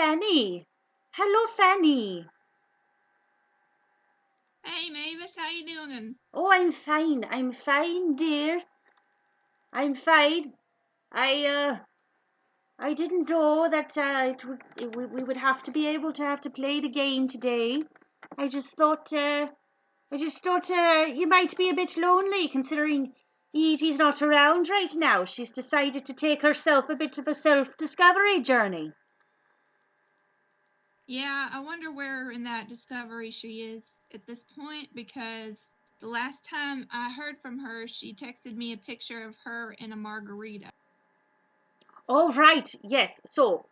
Fanny. Hello, Fanny. Hey Mavis, how you doing? Oh, I'm fine. I'm fine, dear. I'm fine. I didn't know that we would have to be able to have to play the game today. I just thought you might be a bit lonely considering Edie's not around right now. She's decided to take herself a bit of a self-discovery journey. Yeah, I wonder where in that discovery she is at this point because the last time I heard from her, she texted me a picture of her in a margarita. Oh, right. Yes. So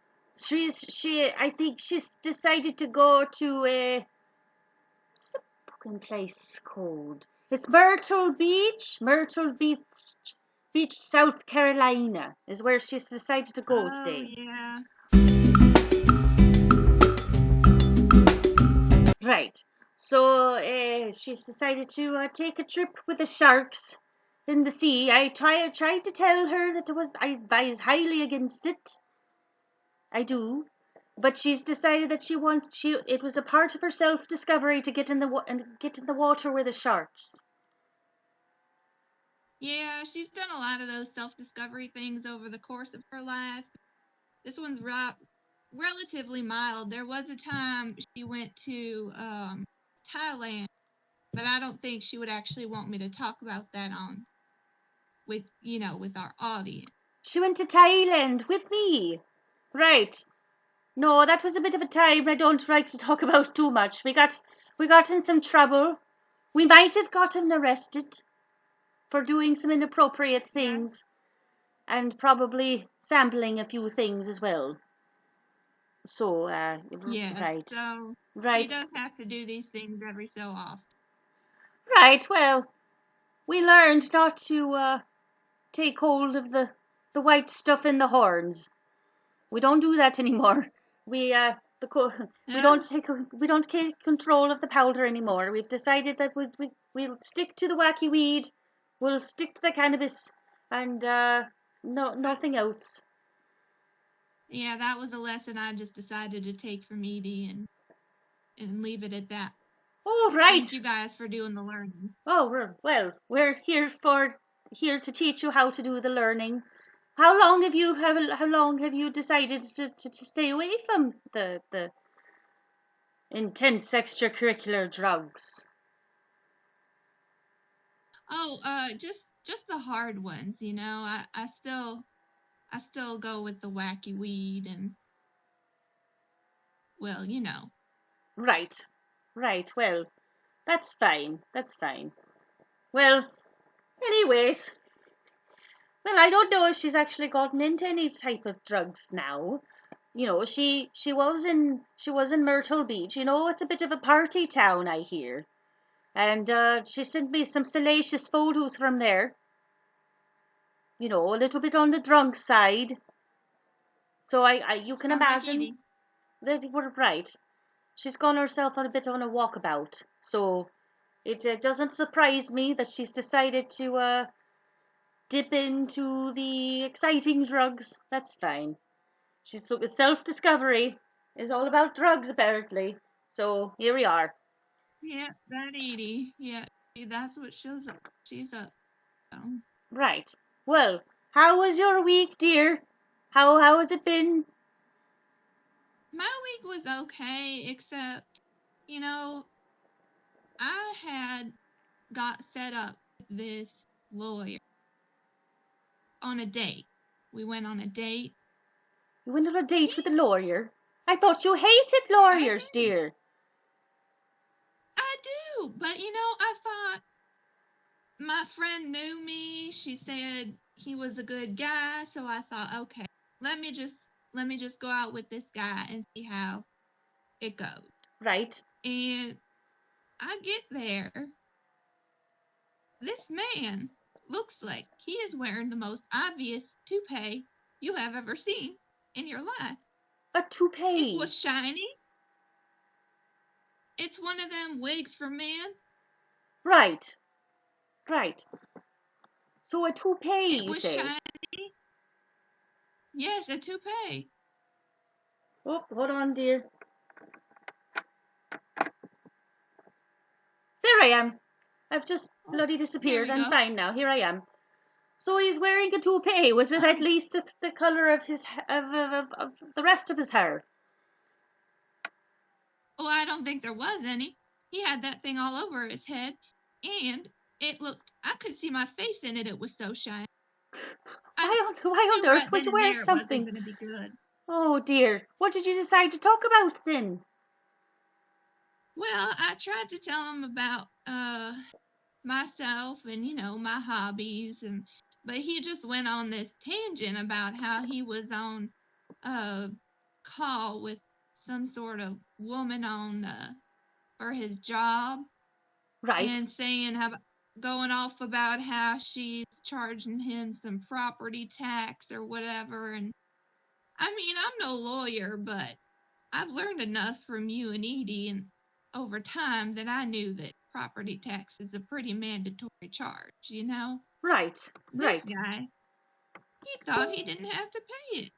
I think she's decided to go to what's the fucking place called? It's Myrtle Beach. Beach, South Carolina is where she's decided to go Oh today. yeah. Right. So she's decided to take a trip with the sharks in the sea. I tried to tell her that I advise highly against it. I do. But she's decided that it was a part of her self-discovery to get in the water with the sharks. Yeah, she's done a lot of those self-discovery things over the course of her life. This one's relatively mild. There was a time she went to Thailand, but I don't think she would actually want me to talk about that on with our audience. She went to Thailand with me. Right. No, that was a bit of a time I don't like to talk about too much. We got in some trouble. We might have gotten arrested for doing some inappropriate Yeah. things and probably sampling a few things as well. So, Yes, right. so she Right. does have to do these things every so often. Right. Well, we learned not to take hold of the white stuff in the horns. We don't do that anymore. We Yeah, we don't take control of the powder anymore. We've decided that we'll stick to the wacky weed. We'll stick to the cannabis and nothing else. yeah, that was a lesson I just decided to take from Edie and leave it at that. Oh, Thank right. you guys for doing the learning. Oh, we're here to teach you how to do the learning. How long have you decided to stay away from the intense extracurricular drugs? Oh, just the hard ones, you know. I still go with the wacky weed and well, you know. Right, right. Well, that's fine. That's fine. Well, anyways, well, I don't know if she's actually gotten into any type of drugs now. You know, she was in Myrtle Beach. You know, it's a bit of a party town, I hear. And she sent me some salacious photos from there. You know, a little bit on the drunk side. So you can Sounds like imagine Edie. that you were right. She's gone herself on a bit on a walkabout. So it doesn't surprise me that she's decided to dip into the exciting drugs. That's fine. She's self-discovery is all about drugs apparently. So here we are. Yeah, that Edie. Yeah, that's what she's up. So. Right. Well, how was your week, dear? How has it been? My week was okay, except, you know, I had got set up with this lawyer on a date. We went on a date. You went on a He, date with a lawyer. I thought you hated I lawyers, do, dear. I do, but I thought my friend knew me. She said he was a good guy, so I thought, okay, let me just let me just go out with this guy and see how it goes. Right. And I get there, this man looks like he is wearing the most obvious toupee you have ever seen in your life. A It toupee. was shiny. It's one of them wigs for men. Right. Right. So a toupee, It you was say? shiny. Yes, a toupee. Oh, hold on, dear. There I am. I've just bloody There disappeared. we I'm go. fine now. Here I am. So he's wearing a toupee. Was it at least the colour of his of the rest of his hair? Oh, I don't think there was any. He had that thing all over his head, and I could see my face in it. It was so shiny. I Why on knew earth right would then you and wear there it wasn't something? going to be good. Oh dear. What did you decide to talk about then? Well, I tried to tell him about myself and my hobbies, but he just went on this tangent about how he was on a call with some sort of woman on for his job, Right. and going off about how she's charging him some property tax or whatever. And I mean, I'm no lawyer, but I've learned enough from you and Edie and over time that I knew that property tax is a pretty mandatory charge. Right. This Right. guy, he thought he didn't have to pay it.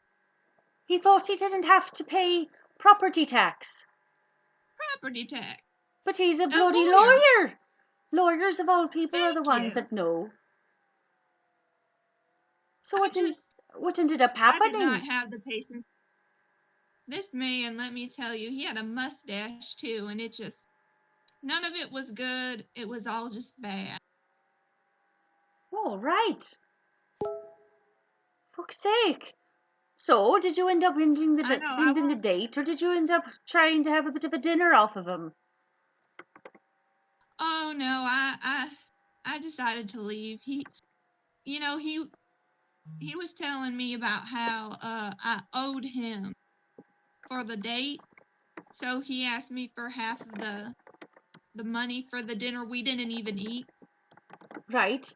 He thought he didn't have to pay property tax. Property tax. But he's a A bloody lawyer. lawyer. Lawyers of all people are the Thank ones you. that know. So I just, what ended up I did not happening? have the patience. This man, let me tell you, he had a mustache too, and none of it was good. It was all just bad. Oh, right. Fuck's sake. So, did you end up I know, I ending the won't. date, or did you end up trying to have a bit of a dinner off of him? Oh no, I decided to leave. You know, he was telling me about how I owed him for the date, so he asked me for half of the money for the dinner we didn't even eat. Right.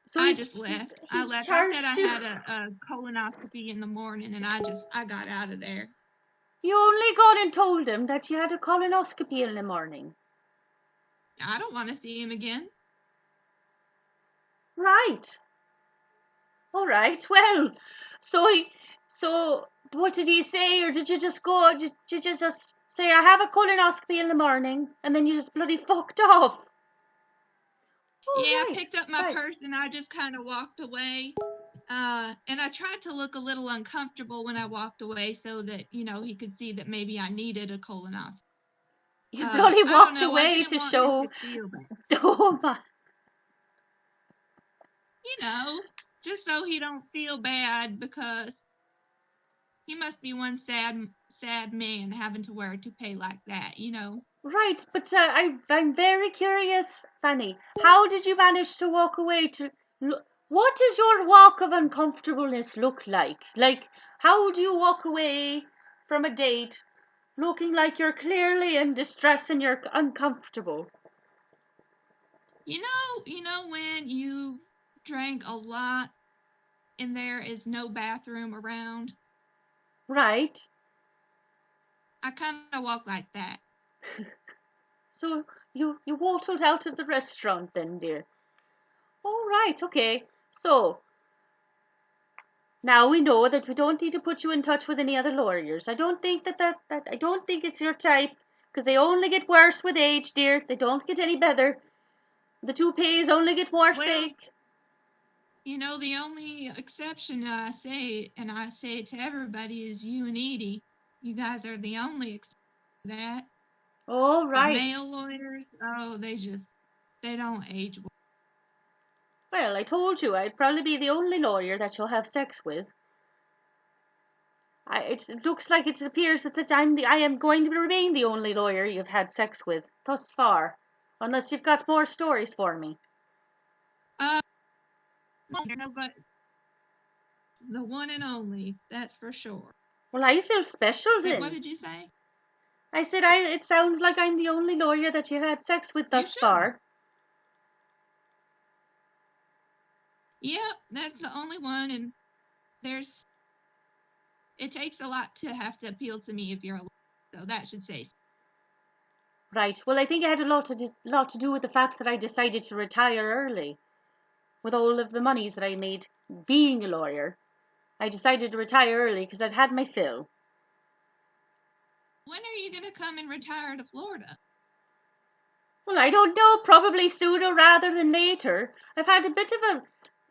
So I just left. I he left. I said I charged you. had a colonoscopy in the morning, and I got out of there. You only gone and told him that you had a colonoscopy in the morning. I don't want to see him again. Right. All right. Well, so what did he say, or did you just go? Did you just say I have a colonoscopy in the morning, and then you just bloody fucked off? All Yeah, I right. picked up my Right. purse and I just kind of walked away. And I tried to look a little uncomfortable when I walked away so that, he could see that maybe I needed a colonoscopy. You bloody I don't walked know. I away didn't to want him to show. feel bad. Oh my. You know, just so he don't feel bad because he must be one sad man having to wear a toupee like that. Right, but I'm very curious, Fanny. How did you manage to walk away to? What does your walk of uncomfortableness look like? Like, how do you walk away from a date looking like you're clearly in distress and you're uncomfortable? You know when you drank a lot and there is no bathroom around? Right. I kind of walk like that. So you waddled out of the restaurant then, dear. All right, okay. So now we know that we don't need to put you in touch with any other lawyers. I don't think that I don't think it's your type, because they only get worse with age, dear. They don't get any better. The toupees only get more Well, fake. the only exception I say, and I say it to everybody, is you and Edie. You guys are the only exception to that. All The right. male lawyers, oh, they don't age well. Well, I told you I'd probably be the only lawyer that you'll have sex with. It looks like it appears that I am going to remain the only lawyer you've had sex with thus far, unless you've got more stories for me. Uh, no, but the one and only, that's for sure. Well, I feel special What then. did you say? I said it sounds like I'm the only lawyer that you had sex with You thus should. far. Yep, that's the only one, and there's it takes a lot to have to appeal to me if you're a lawyer, so that should say. Right. Well, I think it had a lot to do with the fact that I decided to retire early, with all of the monies that I made being a lawyer. I decided to retire early because I'd had my fill. When are you going to come and retire to Florida? Well, I don't know. Probably sooner rather than later. I've had a bit of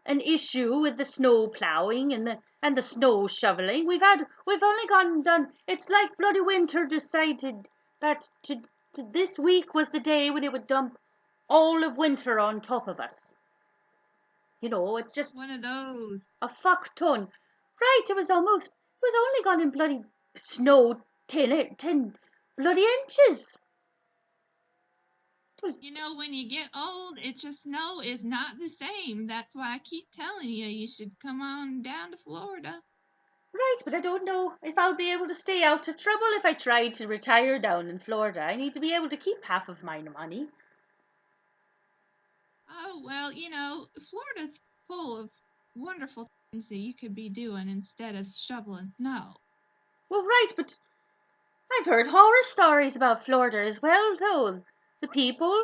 an issue with the snow plowing and the snow shoveling. We've only gone done. It's like bloody winter decided that this week was the day when it would dump all of winter on top of us. It's just One of those. a fuck ton. Right, it was only gone in bloody snow 10 bloody inches. It was When you get old, it's just snow is not the same. That's why I keep telling you should come on down to Florida. right, but I don't know if I'll be able to stay out of trouble if I try to retire down in Florida. I need to be able to keep half of my money. Oh, well, Florida's full of wonderful things that you could be doing instead of shoveling snow. Well, right, but I've heard horror stories about Florida as well, though. The people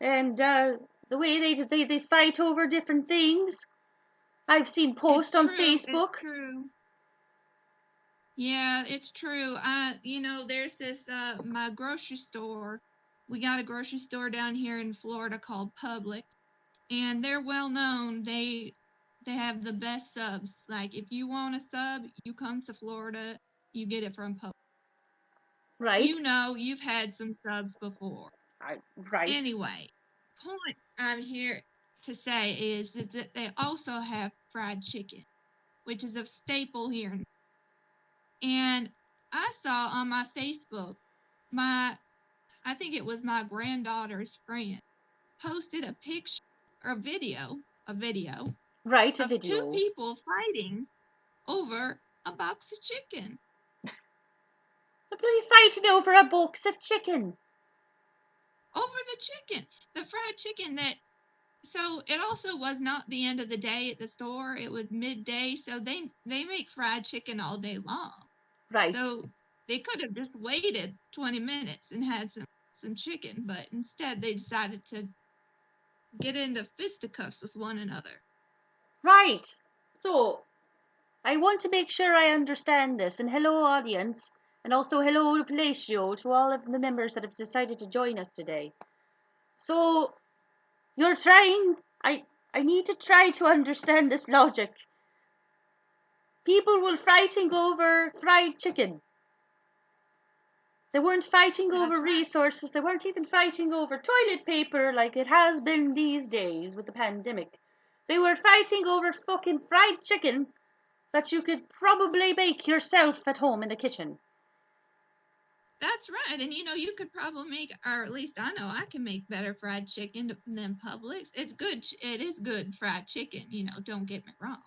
and the way they fight over different things. I've seen It's posts on true. It's Facebook. true. Yeah, it's true. There's this my grocery store. We got a grocery store down here in Florida called Publix, and they're well known. They have the best subs. Like if you want a sub, you come to Florida, you get it from Publix. Right, You've had some subs before. right, Anyway, point I'm here to say is that they also have fried chicken, which is a staple here. And I saw on my Facebook, I think it was my granddaughter's friend, posted a picture or a video right. A of two video. people fighting over a box of chicken. They're bloody fighting over a box of chicken. Over the chicken. The fried chicken that so it also was not the end of the day at the store. It was midday, so they make fried chicken all day long. Right, So they could have just waited 20 minutes and had some chicken, but instead they decided to get into fisticuffs with one another. right. So I want to make sure I understand this. And hello, audience, and also hello, Palacio, to all of the members that have decided to join us today. So you're trying. I need to try to understand this logic. People were fighting over fried chicken. They weren't fighting over That's right. resources. They weren't even fighting over toilet paper like it has been these days with the pandemic. They were fighting over fucking fried chicken that you could probably make yourself at home in the kitchen. That's right. And you could probably make, or at least I know I can make better fried chicken than Publix. It's good. It is good fried chicken, don't get me wrong.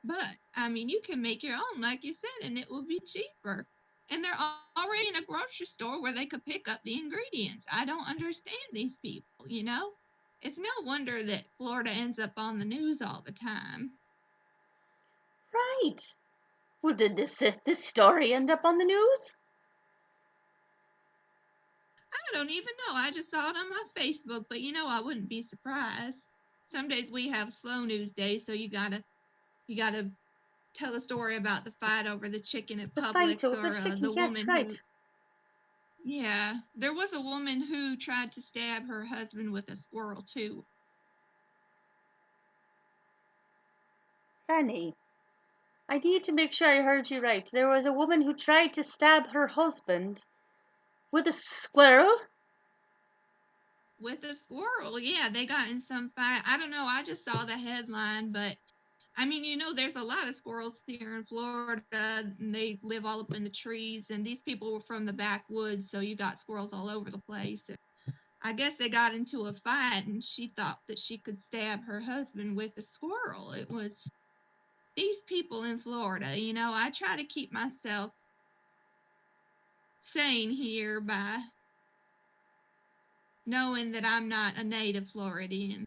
But, you can make your own, like you said, and it will be cheaper. And they're already in a grocery store where they could pick up the ingredients. I don't understand these people. It's no wonder that Florida ends up on the news all the time. Right. Well, did this story end up on the news? I don't even know. I just saw it on my Facebook, but I wouldn't be surprised. Some days we have slow news days, so you gotta tell a story about the fight over the chicken at The fight Publix over the or chicken. the Yes, woman right. who. Yeah, there was a woman who tried to stab her husband with a squirrel too. Fanny, I need to make sure I heard you right. There was a woman who tried to stab her husband with a squirrel. With a squirrel, yeah, they got in some fight. I don't know. I just saw the headline, but there's a lot of squirrels here in Florida, and they live all up in the trees. And these people were from the backwoods, so you got squirrels all over the place. I guess they got into a fight, and she thought that she could stab her husband with a squirrel. It was these people in Florida. I try to keep myself sane here by knowing that I'm not a native Floridian.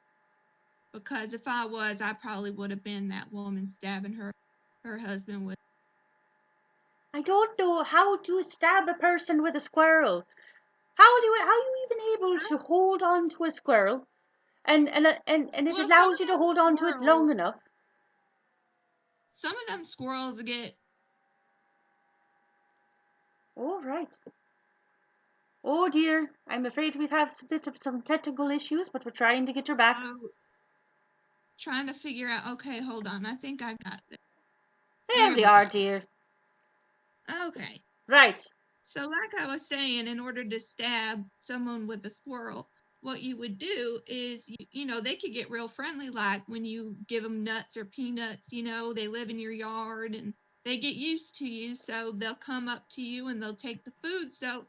Because if I was, I probably would have been that woman stabbing her husband with. I don't know how to stab a person with a squirrel. How are you even able to hold on to a squirrel, and it Well, allows you to hold on to it long enough? some of them squirrels get. Oh, right. Oh dear, I'm afraid we have a bit of some technical issues, but we're trying to get her back. Trying to figure out. Okay, hold on. I think I got this. There we we are, go. dear. Okay. Right. So, like I was saying, in order to stab someone with a squirrel, what you would do is, they could get real friendly, like when you give them nuts or peanuts, they live in your yard and they get used to you. So they'll come up to you and they'll take the food. So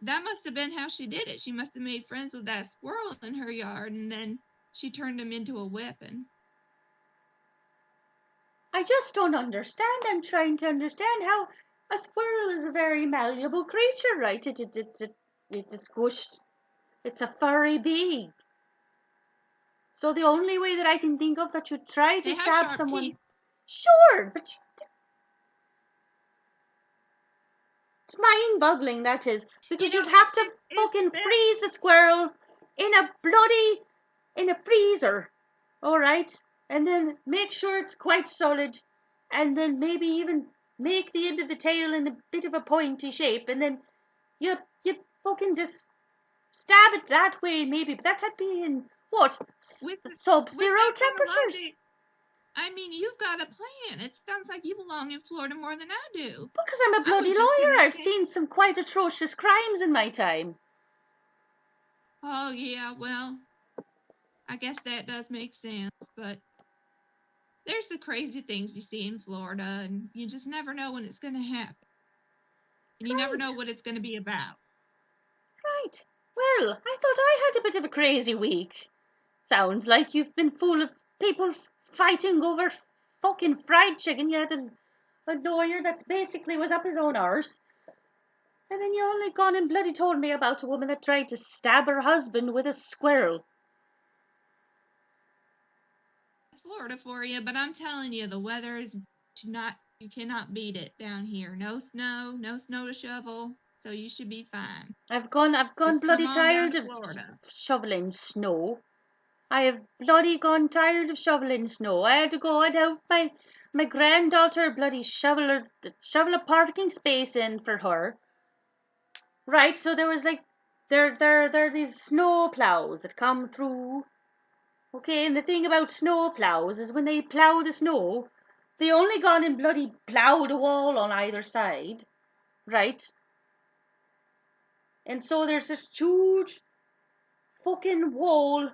that must have been how she did it. She must have made friends with that squirrel in her yard and then she turned him into a weapon. I just don't understand. I'm trying to understand how a squirrel is a very malleable creature, right? It's gushed. It's a furry being. So the only way that I can think of that you try to They have stab sharp someone, teeth. sure, but it's mind-boggling, that is, because you'd have to fucking freeze the squirrel in a freezer, all right, and then make sure it's quite solid, and then maybe even make the end of the tail in a bit of a pointy shape, and then you fucking just stab it that way, maybe, but that had be in what With sub-zero that kind of temperatures. logic, I mean, you've got a plan. It sounds like you belong in Florida more than I do. Because I'm a I bloody was just lawyer, gonna I've say, seen some quite atrocious crimes in my time. oh yeah, well, I guess that does make sense, but there's the crazy things you see in Florida, and you just never know when it's gonna happen. And you never know Right. what it's gonna be about. Right. Well, I thought I had a bit of a crazy week. Sounds like you've been full of people fighting over fucking fried chicken. You had a lawyer that basically was up his own arse. And then you only gone and bloody told me about a woman that tried to stab her husband with a squirrel. It's Florida for you, but I'm telling you, the weather is you cannot beat it down here. No snow, no snow to shovel, so you should be fine. I've gone Just come bloody on down tired to of Florida. shoveling snow. I have bloody gone tired of shoveling snow. I had to go and help my granddaughter bloody shovel a parking space in for her. Right, so there was like there are these snow plows that come through. Okay, and the thing about snow plows is when they plow the snow, they only gone and bloody plowed a wall on either side, right? And so there's this huge fucking wall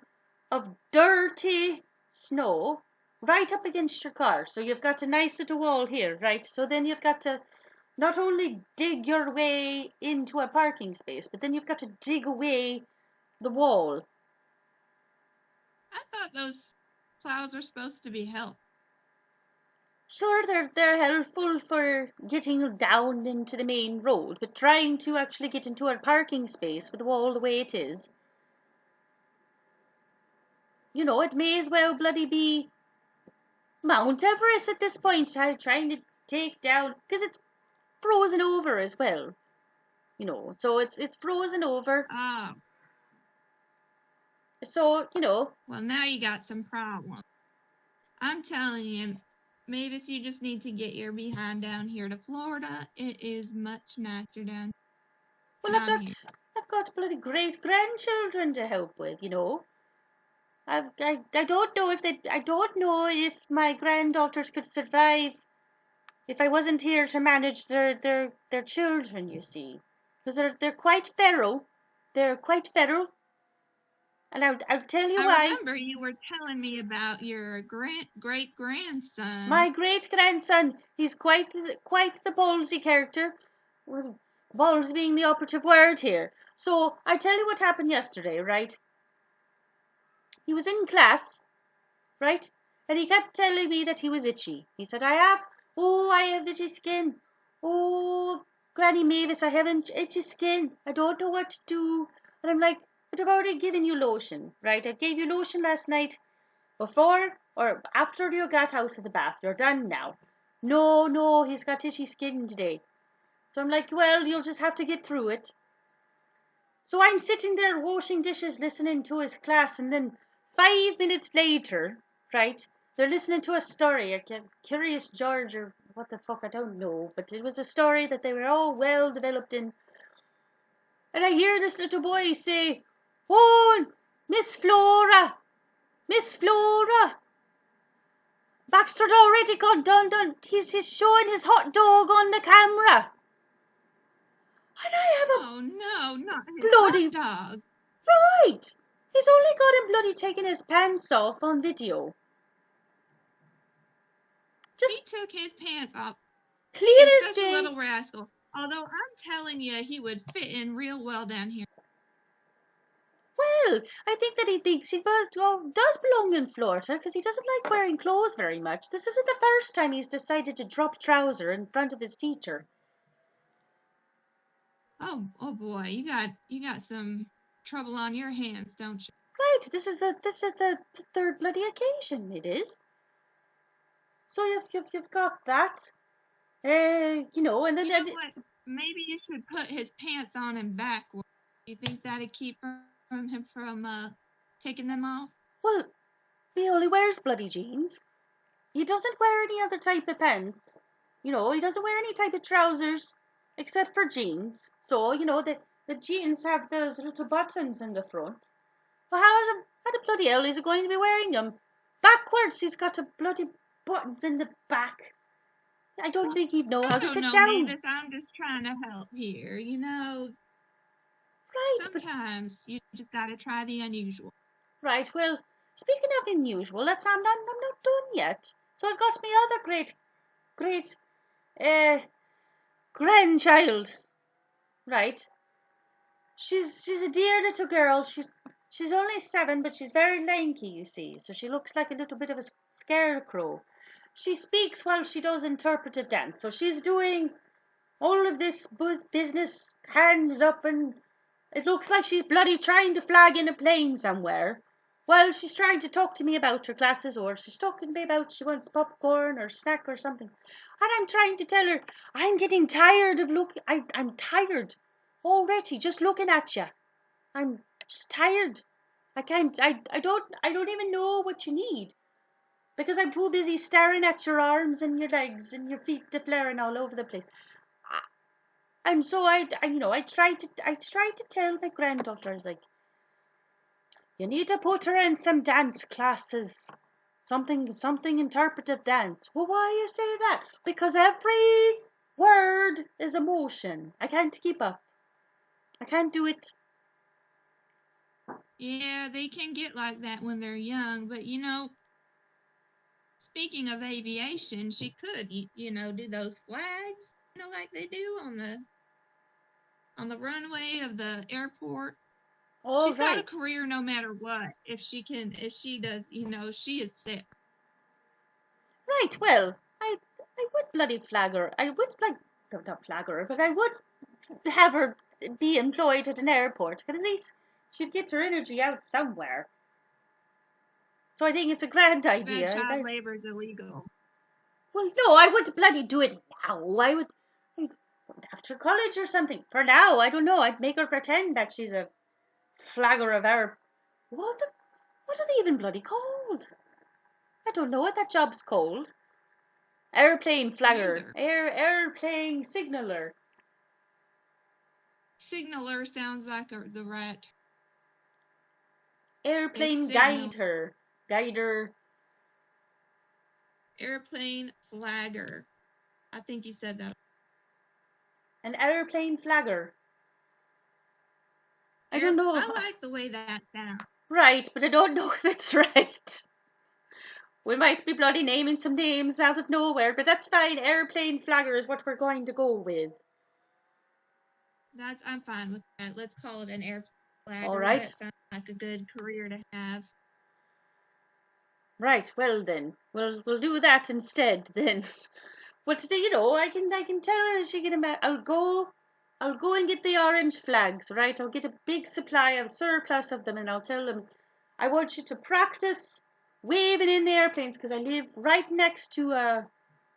of dirty snow right up against your car. So you've got a nice little wall here, right? So then you've got to not only dig your way into a parking space, but then you've got to dig away the wall. I thought those plows were supposed to be help. Sure, they're helpful for getting down into the main road, but trying to actually get into a parking space with the wall the way it is, it may as well bloody be Mount Everest at this point. I'm trying to take down because it's frozen over as well. So it's frozen over. Oh, So well, now you got some problems. I'm telling you, Mavis, you just need to get your behind down here to Florida. It is much nicer down well, than on here. I've got bloody great grandchildren to help with. I don't know I don't know if my granddaughters could survive if I wasn't here to manage their children. You see, because they're quite feral. They're quite feral, and I'll tell you I why. remember you were telling me about your great grandson. My great grandson, he's quite the ballsy character. Well, balls being the operative word here. So I tell you what happened yesterday, right? He was in class, right? And he kept telling me that he was itchy. He said, I have itchy skin. Oh, Granny Mavis, I have itchy skin. I don't know what to do. And I'm like, but I've already given you lotion, right? I gave you lotion last night before or after you got out of the bath. You're done now. No, no, he's got itchy skin today. So I'm like, well, you'll just have to get through it. So I'm sitting there washing dishes, listening to his class, and then 5 minutes later, right, They're listening to a story, Curious George or what the fuck, I don't know. But it was a story that they were all well developed in. And I hear this little boy say, "Oh, Miss Flora, Miss Flora, Baxter's already got done. He's showing his hot dog on the camera." And I have a Oh no, not his bloody hot dog. right. He's only got him bloody taking his pants off on video. He Just took his pants off. clear He's as such a day. little rascal. Although I'm telling you, he would fit in real well down here. Well, I think that he thinks he does belong in Florida because he doesn't like wearing clothes very much. This isn't the first time he's decided to drop trouser in front of his teacher. Oh boy, you got some trouble on your hands, don't you? Right, this is the third bloody occasion. It is. So you've got that. And then You know what? Maybe you should put his pants on him backwards. You think that'd keep him from taking them off? well, he only wears bloody jeans. He doesn't wear any other type of pants. He doesn't wear any type of trousers except for jeans. So, the jeans have those little buttons in the front. Well, how the bloody hell is he going to be wearing them? Backwards, he's got a bloody buttons in the back. I don't Well, think he'd know how I to don't sit know, down. Mavis. I'm just trying to help here. Right, but Sometimes you just gotta try the unusual. right. Well, speaking of unusual, I'm not done yet. So I've got my other great uh, grandchild. Right. She's a dear little girl. She's only 7, but she's very lanky, you see. So she looks like a little bit of a scarecrow. She speaks while she does interpretive dance. So she's doing all of this business, hands up, and it looks like she's bloody trying to flag in a plane somewhere. While she's trying to talk to me about her classes, or she's talking to me about she wants popcorn or snack or something. And I'm trying to tell her, I'm getting tired of looking. I'm tired already just looking at you. I'm just tired. I can't. I don't even know what you need because I'm too busy staring at your arms and your legs and your feet flaring all over the place. And so I tried to tell my granddaughters, like, you need to put her in some dance classes, something interpretive dance. Well, why you say that? Because every word is emotion. I can't keep up. I can't do it. Yeah, they can get like that when they're young, but speaking of aviation, she could, do those flags, like they do on the runway of the airport. All She's got a right. career no matter what. If she does, she is set. Right, well, I would bloody flag her. I would, like, no, not flag her, but I would have her be employed at an airport. But at least she'd get her energy out somewhere. So I think it's a grand Too bad idea. child labor is illegal. Well, no, I wouldn't bloody do it now. After college or something. For now, I don't know. I'd make her pretend that she's a flagger of air. What are they even bloody called? I don't know what that job's called. Airplane flagger. Neither. Airplane signaler. Signaler sounds like the right. Is Airplane signal. guider. Airplane flagger. I think you said that. An airplane flagger. I don't know. I like the way that sounds. Right, but I don't know if it's right. We might be bloody naming some names out of nowhere, but that's fine. Airplane flagger is what we're going to go with. I'm fine with that. Let's call it an air All flagger. right. That sounds like a good career to have. Right. Well then, we'll do that instead. Then, but I can tell her she can. I'll go and get the orange flags. Right. I'll get a big supply of surplus of them, and I'll tell them, I want you to practice waving in the airplanes because I live right next to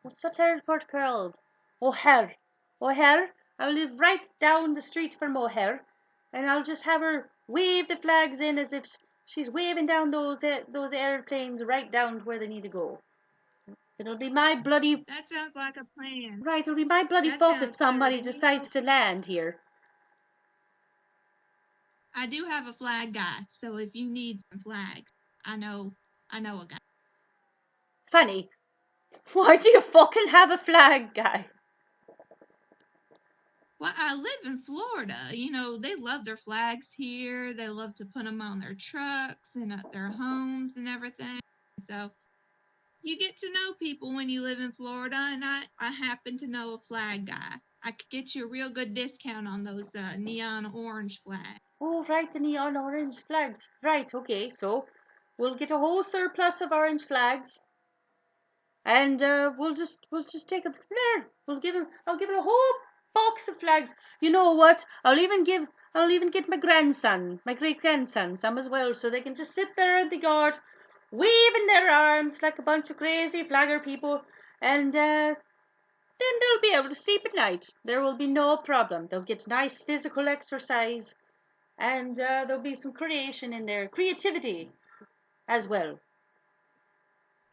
what's that airport called? O'Hare. O'Hare. I live right down the street from O'Hare, and I'll just have her wave the flags in as if She's waving down those airplanes right down to where they need to go. It'll be my bloody... That sounds like a plan. Right, it'll be my bloody That fault if sounds good. somebody And decides to land here. I do have a flag guy, so if you need some flags, I know a guy. Fanny, why do you fucking have a flag guy? Well, I live in Florida. They love their flags here. They love to put them on their trucks and at their homes and everything. So you get to know people when you live in Florida, and I happen to know a flag guy. I could get you a real good discount on those neon orange flags. Oh, right, the neon orange flags. Right, okay, so we'll get a whole surplus of orange flags, and we'll just take it from there. I'll give it a whole box of flags. You know what? I'll even get my great grandson, some as well, so they can just sit there in the yard, waving their arms like a bunch of crazy flagger people, and then they'll be able to sleep at night. There will be no problem. They'll get nice physical exercise, and there'll be some creation in there, creativity as well.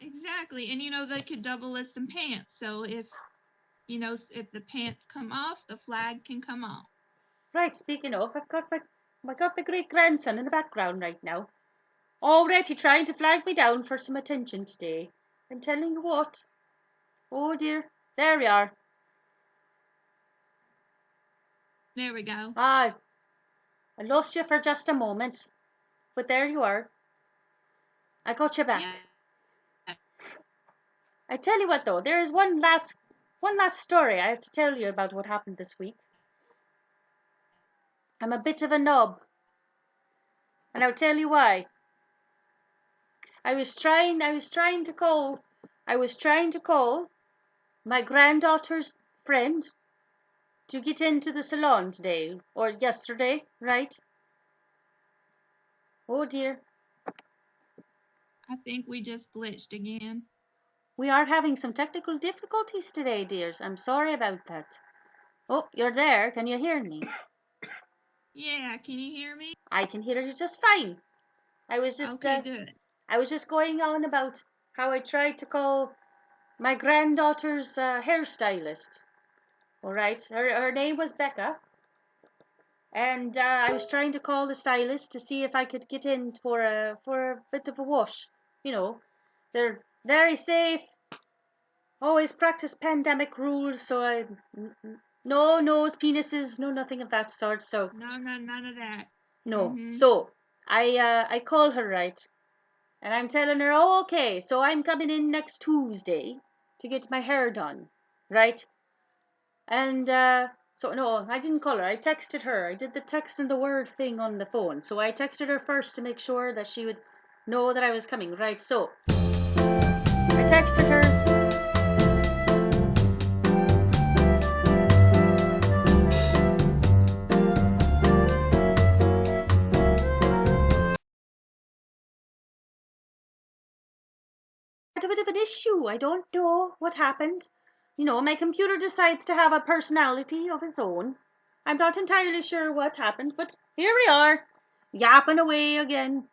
Exactly, and they could double as some pants. So if the pants come off, the flag can come off. Right, speaking of, I got my great grandson in the background right now, already trying to flag me down for some attention today. I'm telling you what. Oh dear, there we are. There we go. Ah, I lost you for just a moment, but there you are. I got you back. Yeah. I tell you what though, there is one last story I have to tell you about what happened this week. I'm a bit of a knob, and I'll tell you why. I was trying to call my granddaughter's friend to get into the salon today or yesterday, right? Oh dear. I think we just glitched again. We are having some technical difficulties today, dears. I'm sorry about that. Oh, you're there. Can you hear me? Yeah, can you hear me? I can hear you just fine. Okay, good. I was just going on about how I tried to call my granddaughter's hairstylist. All right, her name was Becca, and I was trying to call the stylist to see if I could get in for a bit of a wash. They're very safe. Always practice pandemic rules, so no nose penises, no nothing of that sort. So No, none of that. no. Mm-hmm. So I call her, right, and I'm telling her, oh, okay, so I'm coming in next Tuesday to get my hair done, right? And so no, I didn't call her. I texted her. I did the text and the word thing on the phone. So I texted her first to make sure that she would know that I was coming, right? So I texted her. Had a bit of an issue. I don't know what happened. My computer decides to have a personality of its own. I'm not entirely sure what happened, but here we are, yapping away again.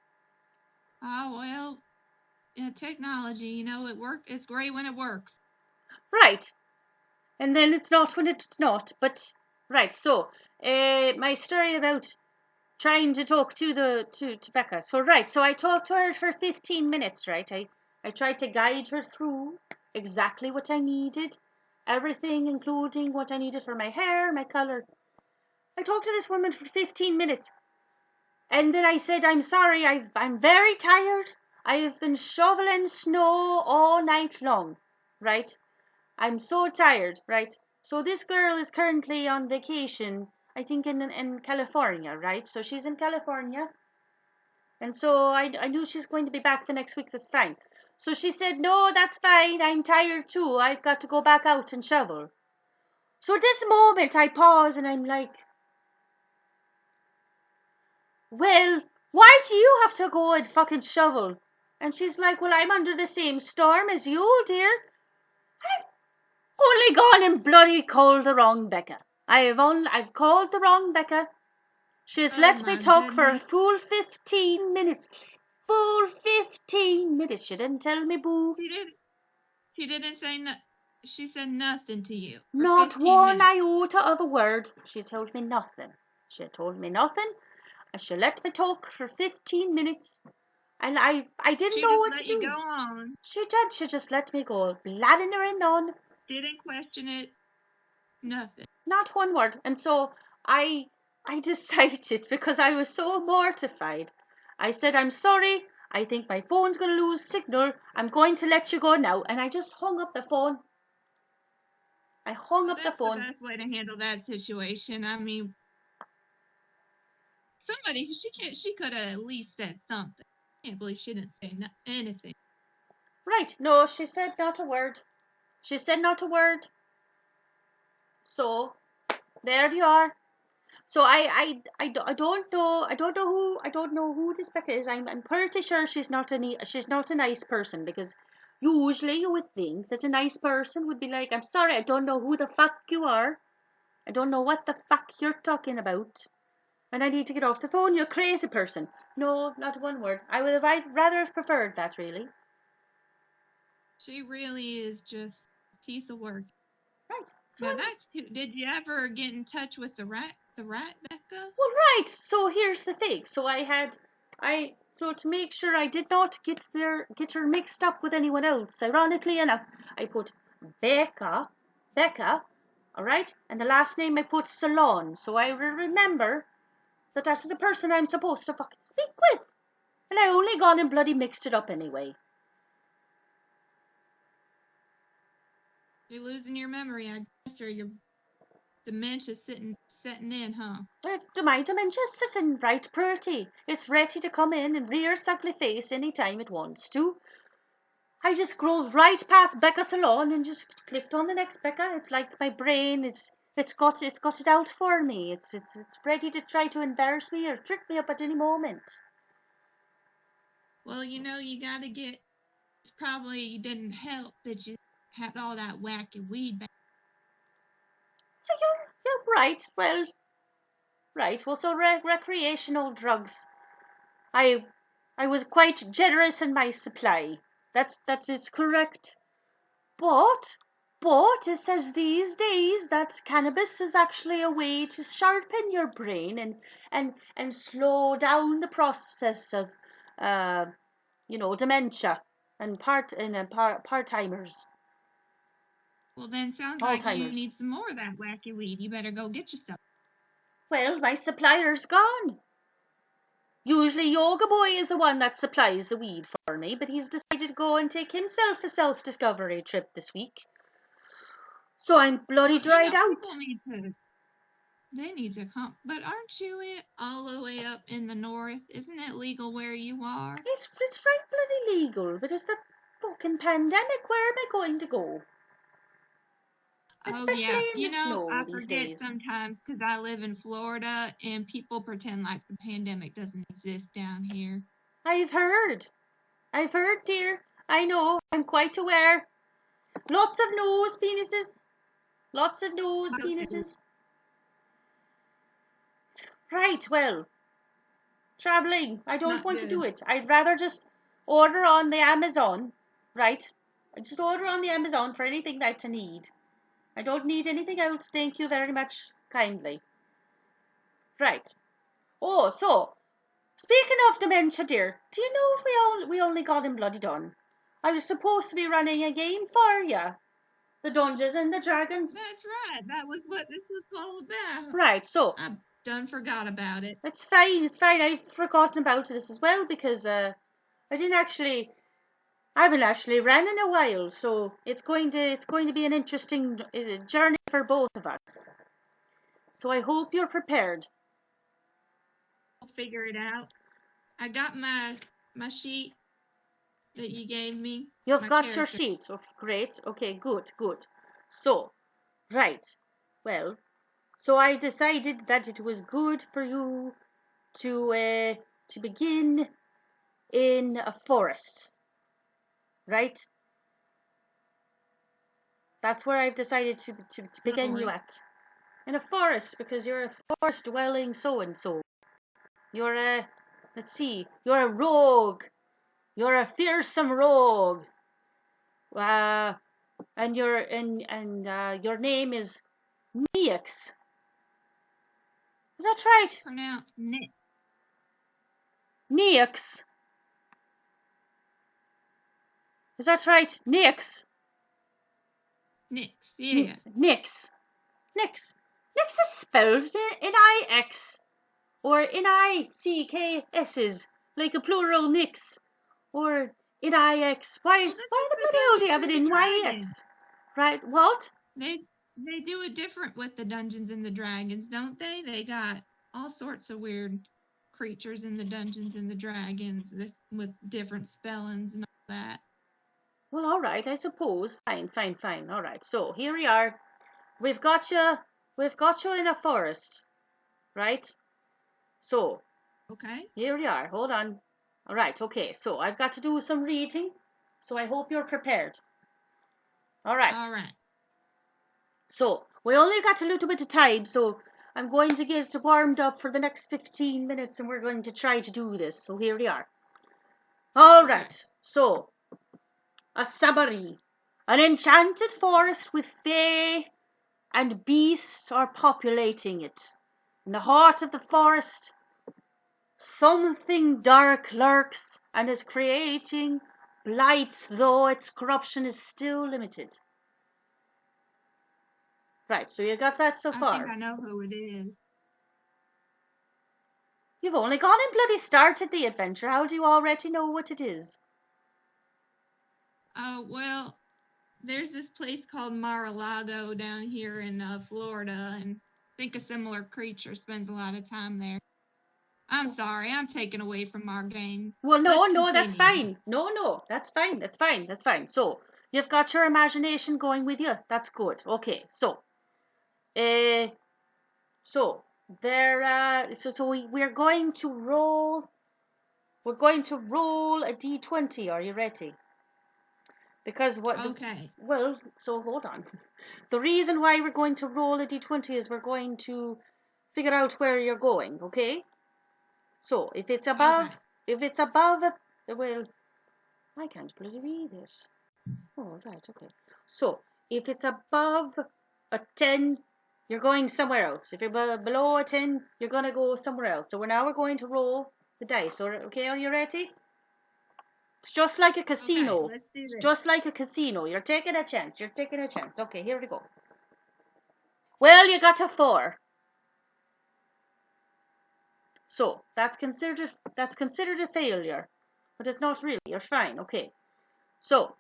Oh, well, technology, it's great when it works. Right. And then it's not when it's not. But right, so my story about trying to talk to Becca. So right, so I talked to her for 15 minutes, right? I tried to guide her through exactly what I needed, everything, including what I needed for my hair, my color. I talked to this woman for 15 minutes, and then I said, I'm sorry, I'm very tired. I have been shoveling snow all night long, right? I'm so tired, right? So this girl is currently on vacation, I think in California, right? So she's in California. And so I knew she's going to be back the next week. That's fine. So she said, no, that's fine. I'm tired too. I've got to go back out and shovel. So at this moment I pause and I'm like, well, why do you have to go and fucking shovel? And she's like, well, I'm under the same storm as you, dear. Only gone and bloody called the wrong Becca. I've called the wrong Becca. She's Oh let me my talk for a goodness. full 15 minutes. full 15 minutes. She didn't tell me boo. She didn't say no. She said nothing to you for Not 15 one minutes. iota of a word. She told me nothing. She told me nothing, and she let me talk for 15 minutes, and I didn't She know just what to let you do. go on. She did. She just let me go, blathering on. Didn't question it. Nothing. Not one word. And so I decided, because I was so mortified, I said, I'm sorry. I think my phone's going to lose signal. I'm going to let you go now. And I just hung up the phone. I hung up the That's the phone. best way to handle that situation. I mean, she could have at least said something. I can't believe she didn't say anything. Right. No, she said not a word. She said not a word. So there you are. So I don't know who this Becca is. I'm pretty sure she's not a nice person, because usually you would think that a nice person would be like, I'm sorry, I don't know who the fuck you are. I don't know what the fuck you're talking about, and I need to get off the phone. You're a crazy person. No, not one word. I'd rather have preferred that, really. She really is just a piece of work. Right. So Now that's too. Did you ever get in touch with the rat? The rat, Becca? well, right. So here's the thing. So to make sure I did not get her mixed up with anyone else, ironically enough, I put Becca, all right, and the last name I put Salon, so I remember that is the person I'm supposed to fucking speak with, and I only gone and bloody mixed it up anyway. You're losing your memory, I guess, or your dementia setting in, huh? It's my dementia's sitting right pretty. It's ready to come in and rear its ugly face any time it wants to. I just scrolled right past Becca Salon and just clicked on the next Becca. It's like my brain, it's got it out for me. It's ready to try to embarrass me or trip me up at any moment. Well, you gotta get. It's probably didn't help that you had all that wacky weed back. You're right. Well, right. Well, so recreational drugs. I was quite generous in my supply. That's it's correct. But it says these days that cannabis is actually a way to sharpen your brain and slow down the process of dementia and part-timers. Well, then sounds like you Alzheimer's. need some more of that wacky weed. You better go get yourself. Well, my supplier's gone. Usually Yoga Boy is the one that supplies the weed for me, but he's decided to go and take himself a self-discovery trip this week. So I'm bloody dried out. People need to. They need to come. But aren't you all the way up in the north? Isn't it legal where you are? It's right bloody legal, but it's the fucking pandemic. Where am I going to go? Oh Especially yeah, in the snow I these forget days. sometimes because I live in Florida and people pretend like the pandemic doesn't exist down here. I've heard, dear. I know, I'm quite aware. Lots of nose penises. Lots of nose penises. Right, well, traveling. I It's don't not want to good. do it. I'd rather just order on the Amazon, right? I just order on the Amazon for anything that I need. I don't need anything else. Thank you very much, kindly. Right. Oh, so speaking of dementia, dear, do you know we only got him bloody done? I was supposed to be running a game for you, the Dungeons and the Dragons. That's right. That was what this was all about. Right. So I done forgot about it. it's fine. It's fine. I've forgotten about this as well because I haven't actually ran in a while, so it's going to be an interesting journey for both of us. So I hope you're prepared. I'll figure it out. I got my sheet that you gave me. You've My got your character. sheet. Okay, great. Okay, good, good. So, right. Well, so I decided that it was good for you to begin in a forest, right? That's where I've decided to begin you at. In a forest, because you're a forest dwelling so and so. You're a, let's see, you're a rogue. You're a fearsome rogue. And your name is Neox. Is that right? Pronounced Nick. Neox. Is that right? Neox. Nix. Yeah. Nix. Nix. Nix is spelled N-I-X or N-I-C-K-S's, like a plural Nix, or N-I-X. Why Well, this the is the bloody hell do you have Dungeons it and in the Dragons. Y-X? Right, what? They do it different with the Dungeons and the Dragons, don't they? They got all sorts of weird creatures in the Dungeons and the Dragons with different spellings and all that. Well, all right, I suppose. Fine. All right, so here we are. We've got you. We've got you in a forest, right? So Okay. here we are. Hold on. All right. Okay. So I've got to do some reading. So I hope you're prepared. All right. All right. So we only got a little bit of time. So I'm going to get warmed up for the next 15 minutes, and we're going to try to do this. So here we are. All Okay. right. So a summary. An enchanted forest with fae and beasts are populating it. In the heart of the forest, something dark lurks and is creating blight, though its corruption is still limited. Right, so you got that so I think far. I know who it is. You've only gone and bloody started the adventure. How do you already know what it is? Well, there's this place called Mar-a-Lago down here in Florida, and I think a similar creature spends a lot of time there. I'm sorry, I'm taken away from our game. Well, Let's no, that's continue. fine. No, that's fine. So, you've got your imagination going with you. That's good. Okay, so, uh, so, we're going to roll. We're going to roll a d20. Are you ready? Because Okay. well, so hold on. The reason why we're going to roll a d20 is we're going to figure out where you're going, okay? So, Okay. if it's above well, I can't bloody read this. Oh, right, okay. So, if it's above a 10, you're going somewhere else. If you're below a 10, you're going to go somewhere else. So, we're going to roll the dice. Okay, are you ready? It's just like a Okay, casino. let's do It's this. just like a casino. You're taking a chance. You're taking a chance. Okay, here we go. Well, you got a 4. So that's considered a failure, but it's not really. You're fine. Okay. So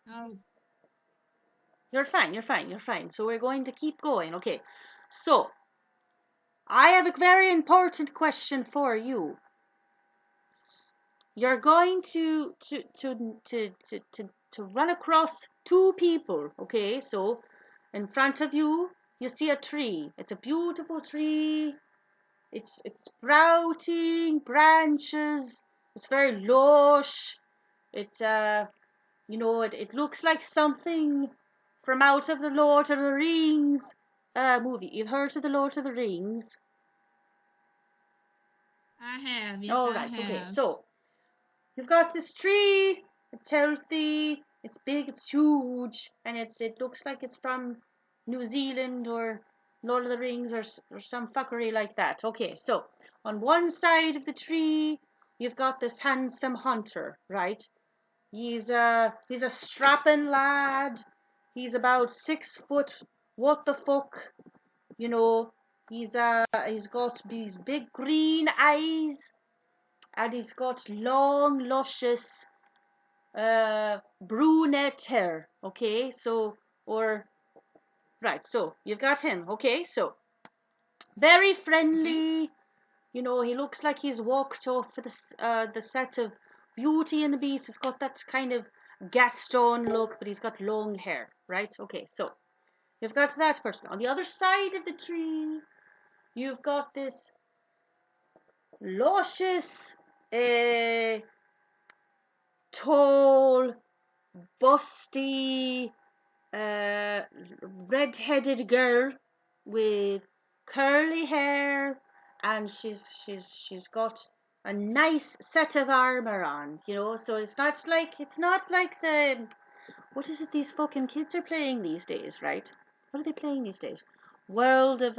Oh, you're fine. So we're going to keep going. Okay. So I have a very important question for you. You're going to run across 2 people. Okay. So in front of you, you see a tree. It's a beautiful tree. It's sprouting branches. It's very lush. It's it looks like something from out of the Lord of the Rings movie. You've heard of the Lord of the Rings? I have. Yes, All I right. Okay. have. So you've got this tree. It's healthy. It's big. It's huge, and it looks like it's from New Zealand or Lord of the Rings or some fuckery like that. Okay. So on one side of the tree, you've got this handsome hunter, right? He's a strapping lad. He's about 6 foot. What the fuck? You know, he's got these big green eyes, and he's got long, luscious, brunette hair. Okay, so or right, so you've got him. Okay, so very Okay. friendly. You know, he looks like he's walked off for the set of Beauty and the Beast. He's got that kind of Gaston look, but he's got long hair, right? Okay, so you've got that person. On the other side of the tree, you've got this luscious, uh, tall, busty, uh, red-headed girl with curly hair, and she's got a nice set of armor on, so it's not like the what is it these fucking kids are playing these days, right? What are they playing these days? World of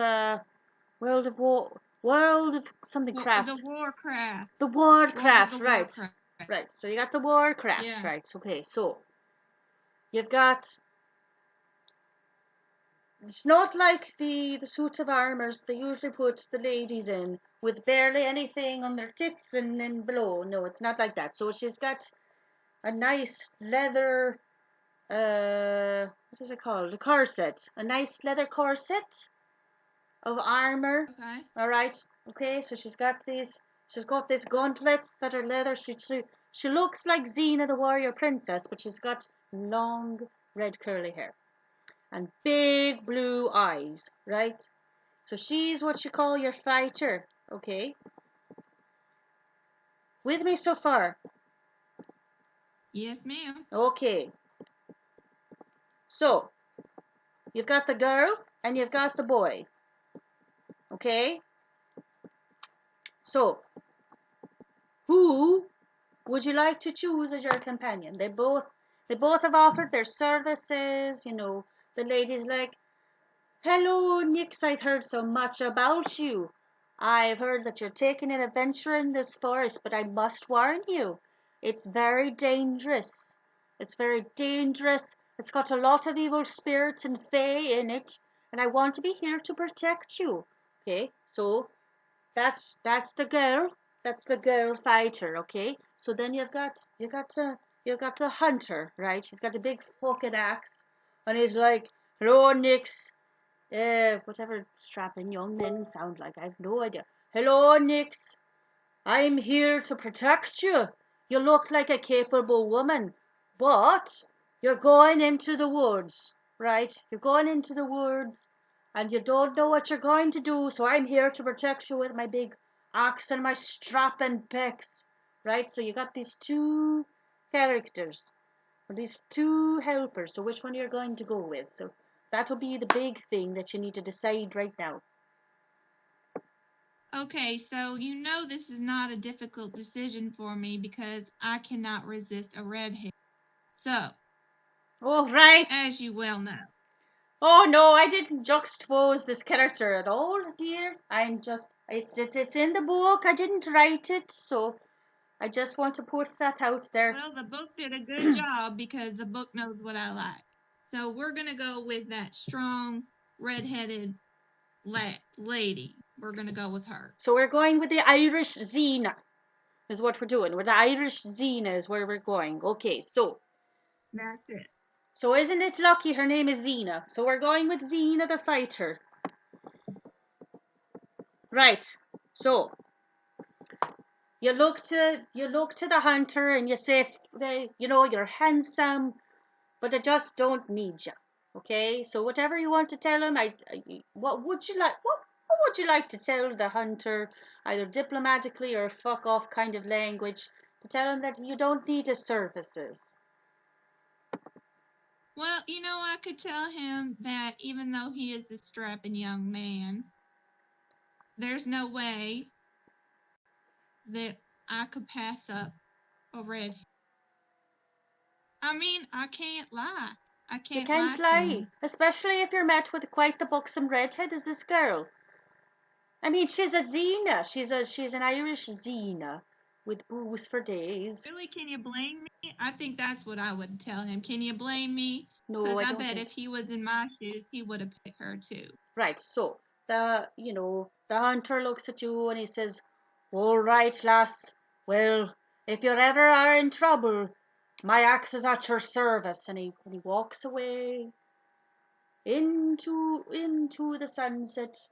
War, World of something The craft. Warcraft. The World of Warcraft, the right. Warcraft. Right. So you got the Warcraft, Yeah. right. Okay, so you've got it's not like the suit of armor they usually put the ladies in with barely anything on their tits and then below. No, it's not like that. So she's got a nice leather what is it called? A corset. A nice leather corset of armor. Okay. All right. Okay. So she's got these gauntlets that are leather. She looks like Xena the warrior princess, but she's got long red curly hair and big blue eyes. Right. So she's what you call your fighter. Okay. With me so far? Yes, ma'am. Okay. So you've got the girl and you've got the boy. Okay. So who would you like to choose as your companion? They both have offered their services, The lady's like, "Hello, Nix, I've heard so much about you. I've heard that you're taking an adventure in this forest, but I must warn you, it's very dangerous. It's very dangerous. It's got a lot of evil spirits and fae in it, and I want to be here to protect you." Okay, so that's the girl. That's the girl fighter, okay? So then you've got the hunter, right? He's got a big fucking axe, and he's like, "Hello, Nix. Whatever strapping young men sound like. I have no idea. Hello, Nix. I'm here to protect you. You look like a capable woman, but you're going into the woods, right? You're going into the woods and you don't know what you're going to do, so I'm here to protect you with my big axe and my strapping pecs, right? So you got these two characters, or these two helpers. So which one you're going to go with? So that'll be the big thing that you need to decide right now. Okay, so this is not a difficult decision for me because I cannot resist a redhead. So, Oh, right. as you well know. Oh no, I didn't juxtapose this character at all, dear. It's in the book. I didn't write it, so I just want to put that out there. Well, the book did a good job because the book knows what I like. So we're going to go with that strong, redheaded lady. We're going to go with her. So we're going with the Irish Xena, is what we're doing. With the Irish Xena is where we're going. Okay, so That's it. so isn't it lucky her name is Xena? So we're going with Xena the fighter. Right. So you look to the hunter and you say, you're handsome, but I just don't need you. Okay, so whatever you want to tell him, what would you like? What would you like to tell the hunter, either diplomatically or fuck off kind of language, to tell him that you don't need his services? Well, I could tell him that even though he is a strapping young man, there's no way that I could pass up a redhead. I mean, I can't lie. I You can't can't lie to lie, him. especially if you're met with quite the buxom redhead as this girl. I mean, she's a Xena. She's an Irish Xena with booze for days. Really, can you blame me? I think that's what I would tell him. Can you blame me? No, Because I I don't bet think. if he was in my shoes, he would have picked her too. Right, so the hunter looks at you and he says, "All right, lass. Well, if you ever are in trouble, my axe is at your service." And he walks away into the sunset,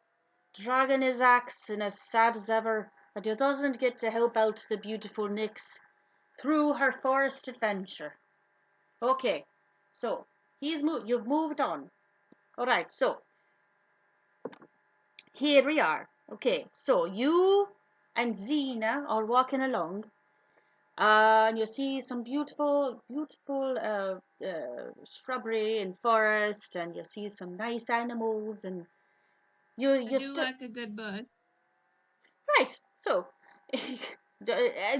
dragging his axe and as sad as ever that he doesn't get to help out the beautiful Nix through her forest adventure. Okay, so you've moved on. All right, so here we are. Okay, so you and Zena are walking along, and you see some beautiful, beautiful shrubbery and forest, and you see some nice animals, and you I you do still like a good bud. right. So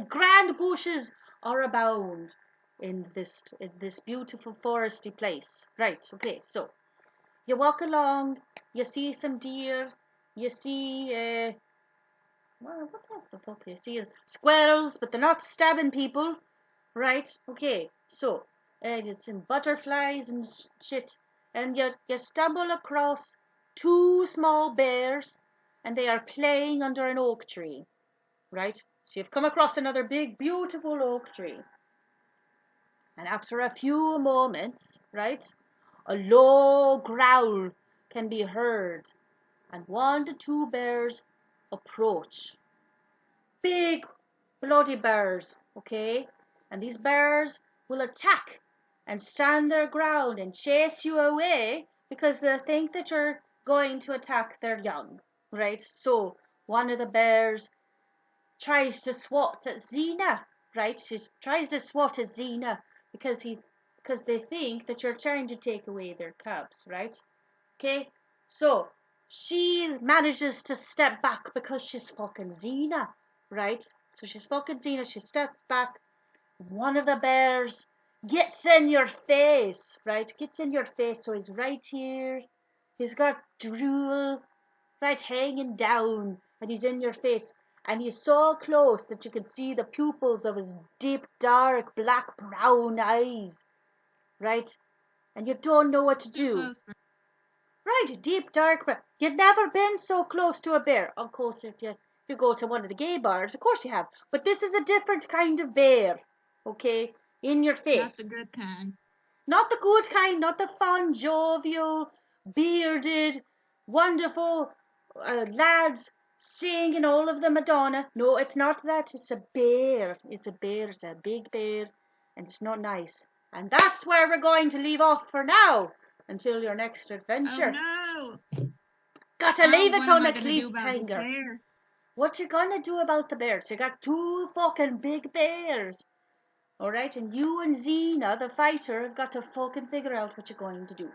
Grand bushes are abound in this beautiful foresty place. Right, okay, so you walk along, you see some deer, you see well, what else the fuck you see? Squirrels, but they're not stabbing people. Right, okay, so it's in butterflies and shit, and you stumble across two small bears, and they are playing under an oak tree. Right, so you've come across another big beautiful oak tree, and after a few moments, right, a low growl can be heard, and 1 to 2 bears approach. Big bloody bears, okay? And these bears will attack and stand their ground and chase you away because they think that you're going to attack their young, right? So one of the bears tries to swat at Xena, right? She tries to swat at Xena because they think that you're trying to take away their cubs, right? Okay, so she manages to step back because she's fucking Xena, right? So she's fucking Xena. She steps back. One of the bears gets in your face, right? Gets in your face. So he's right here. He's got drool right hanging down, and he's in your face. And he's so close that you can see the pupils of his deep, dark, black, brown eyes, right? And you don't know what to Too do. close. Right, deep dark brown. You've never been so close to a bear. Of course, if you go to one of the gay bars, of course you have. But this is a different kind of bear, okay? In your Not the face. good kind. Not the good kind, not the fun, jovial, bearded, wonderful lads singing all of the Madonna. No, it's not that. It's a bear. It's a bear. It's a big bear. And it's not nice. And that's where we're going to leave off for now. Until your next Oh adventure. no! Gotta Oh, leave it what am on I a gonna do about this cliffhanger. bear? What you gonna do about the bears? You got 2 fucking big bears. Alright, and you and Xena, the fighter, have got to fucking figure out what you're going to do.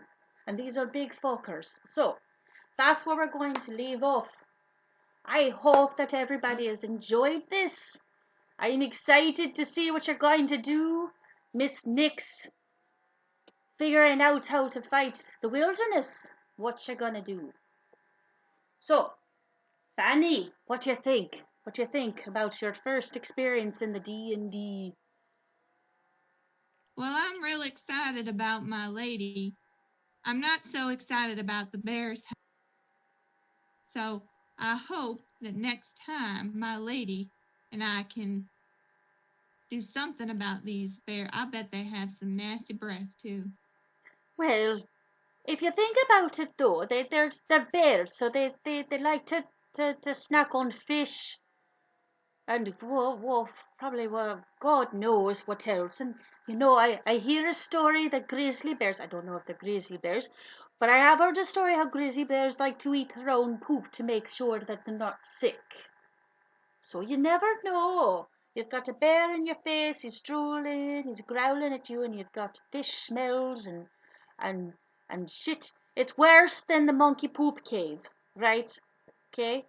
And these are big fuckers. So, that's where we're going to leave off. I hope that everybody has enjoyed this. I'm excited to see what you're going to do. Miss Nix figuring out how to fight the wilderness. What you gonna do? So, Fanny, what do you think? What do you think about your first experience in the D&D? Well, I'm real excited about my lady. I'm not so excited about the bears. So I hope that next time my lady and I can do something about these bears. I bet they have some nasty breath too. Well, if you think about it though, they're bears, so they like to snack on fish and probably God knows what else. And I hear a story that grizzly bears, I don't know if they're grizzly bears, but I have heard a story how grizzly bears like to eat their own poop to make sure that they're not sick. So you never know. You've got a bear in your face, he's drooling, he's growling at you, and you've got fish smells and and shit. It's worse than the monkey poop cave, right? Okay?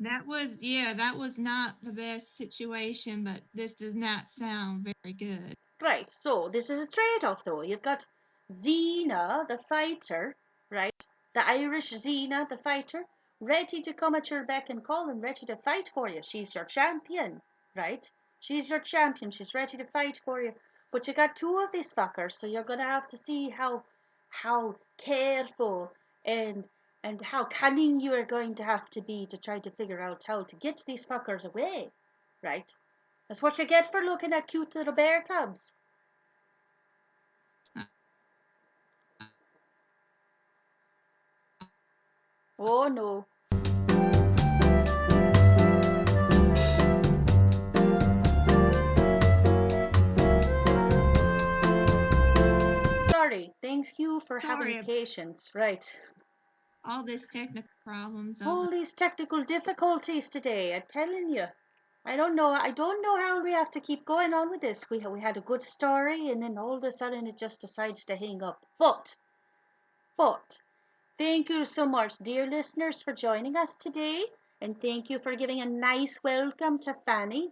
That was not the best situation, but this does not sound very good. Right, so this is a trade-off though. You've got Xena, the fighter, right? The Irish Xena, the fighter, ready to come at your beck and call and ready to fight for you. She's your champion, right? She's your champion. She's ready to fight for you. But you got 2 of these fuckers, so you're gonna have to see how careful and how cunning you are going to have to be to try to figure out how to get these fuckers away, right? That's what you get for looking at cute little bear cubs. Oh no. Sorry. Thank you for having Sorry, patience. Right. all this technical problems. All these technical difficulties today, I'm telling you. I don't know. I don't know how we have to keep going on with this. We had a good story, and then all of a sudden it just decides to hang up. But thank you so much, dear listeners, for joining us today. And thank you for giving a nice welcome to Fanny.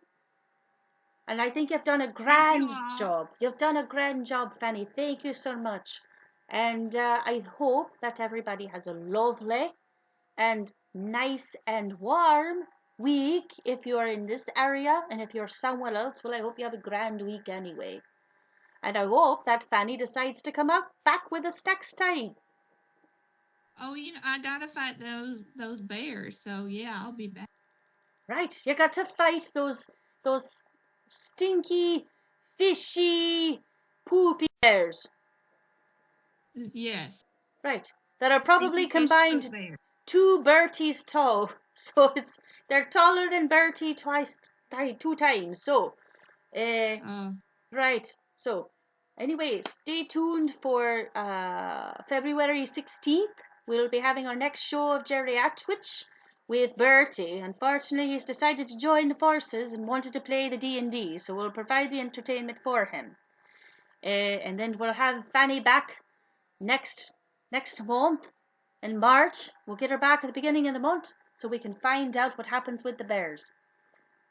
And I think you've done a Thank you grand all. job. You've done a grand job, Fanny. Thank you so much. And I hope that everybody has a lovely and nice and warm week if you're in this area. And if you're somewhere else, well, I hope you have a grand week anyway. And I hope that Fanny decides to come out back with us next time. Oh, I gotta fight those bears. So yeah, I'll be back. Right, you got to fight those stinky, fishy, poopy bears. Yes, Right, that are stinky probably fish poop combined bear. 2 Berties tall. So they're taller than Bertie two times. So, uh, Oh, right. So, anyway, stay tuned for February 16th. We'll be having our next show of Geria at Twitch with Bertie. Unfortunately, he's decided to join the forces and wanted to play the D&D, so we'll provide the entertainment for him. And then we'll have Fanny back next month in March. We'll get her back at the beginning of the month so we can find out what happens with the bears.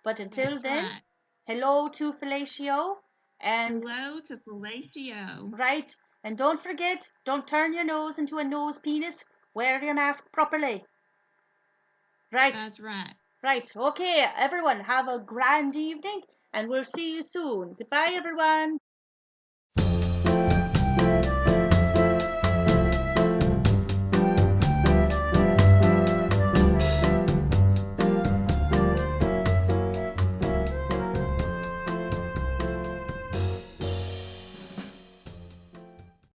But until that's then, right. hello to Fellatio and Hello to Fellatio. right, and don't forget, don't turn your nose into a nose penis. Wear your mask properly. Right, That's right. right. Okay, everyone, have a grand evening, and we'll see you soon. Goodbye, everyone.